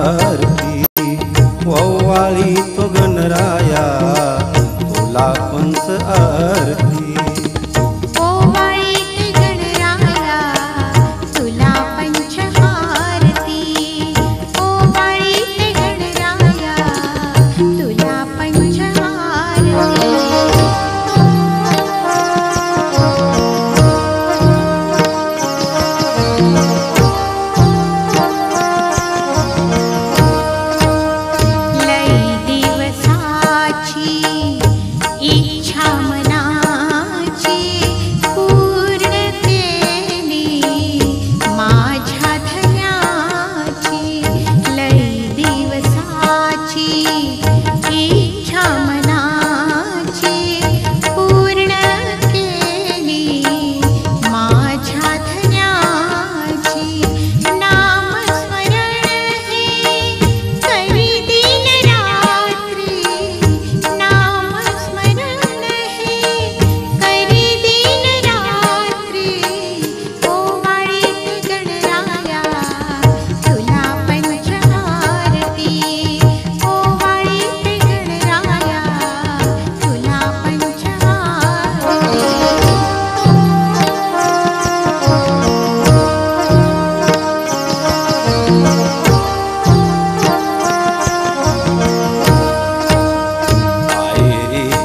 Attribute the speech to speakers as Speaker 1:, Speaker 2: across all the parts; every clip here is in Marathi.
Speaker 1: आरती, ओवाळी तो गणराया तुला पंच आरती।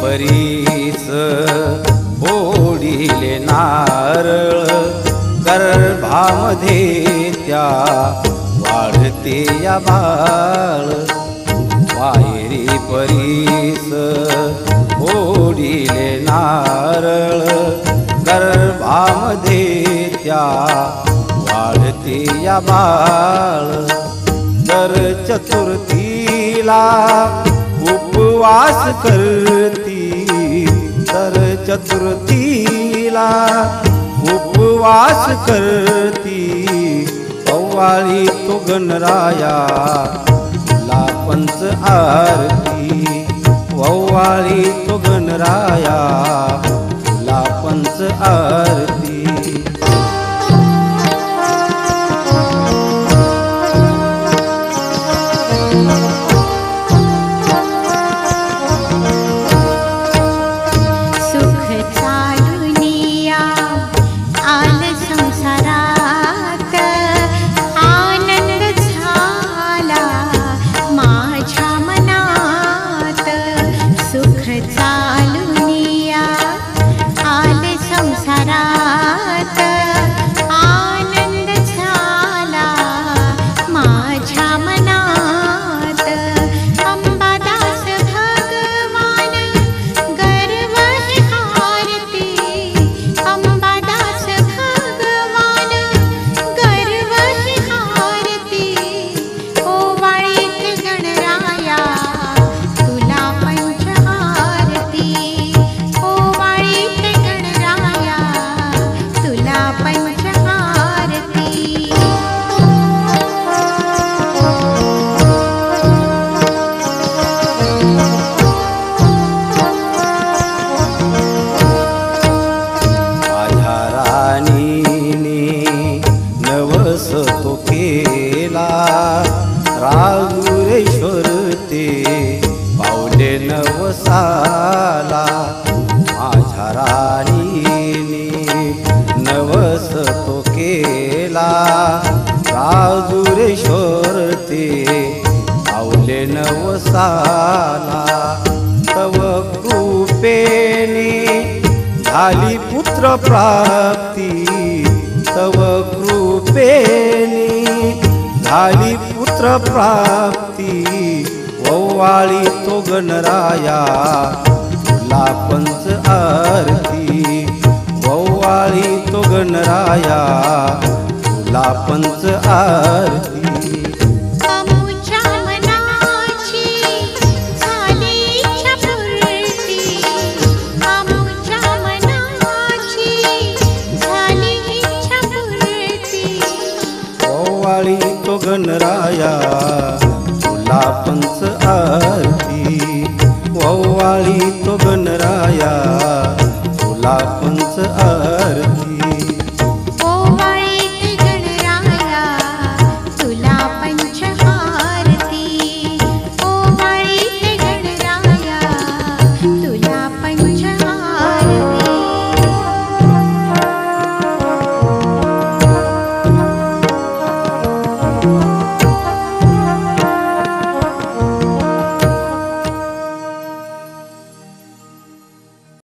Speaker 1: परीस ओढिले नारळ, गर्भामध्ये त्या वाढते या बाळ। वायरी परीस ओढिले नारळ, गर्भामध्ये त्या वाढते या बाळ। दर चतुर्थीला उपवास करती, दर चतुर्थीला उपवास करती। ओवाळी तो गणराया तुला पंच आरती, ओवाळी तो गणराया तुला पंच आरती। तो केला राजुरेश्वर ते पावले नवसाला। माझ्या राणीने नवस तो केला राजुरेश्वर ते पावले नवसाला। तव कृपेने झाली पुत्र प्राप्ती, तव कृपेने झाली पुत्र प्राप्ती। ओवाळी तो गणराया तुला पंच आरती, ओवाळी तो गणराया तुला पंच आरती। ओवाळी तो गणराया तुला पंच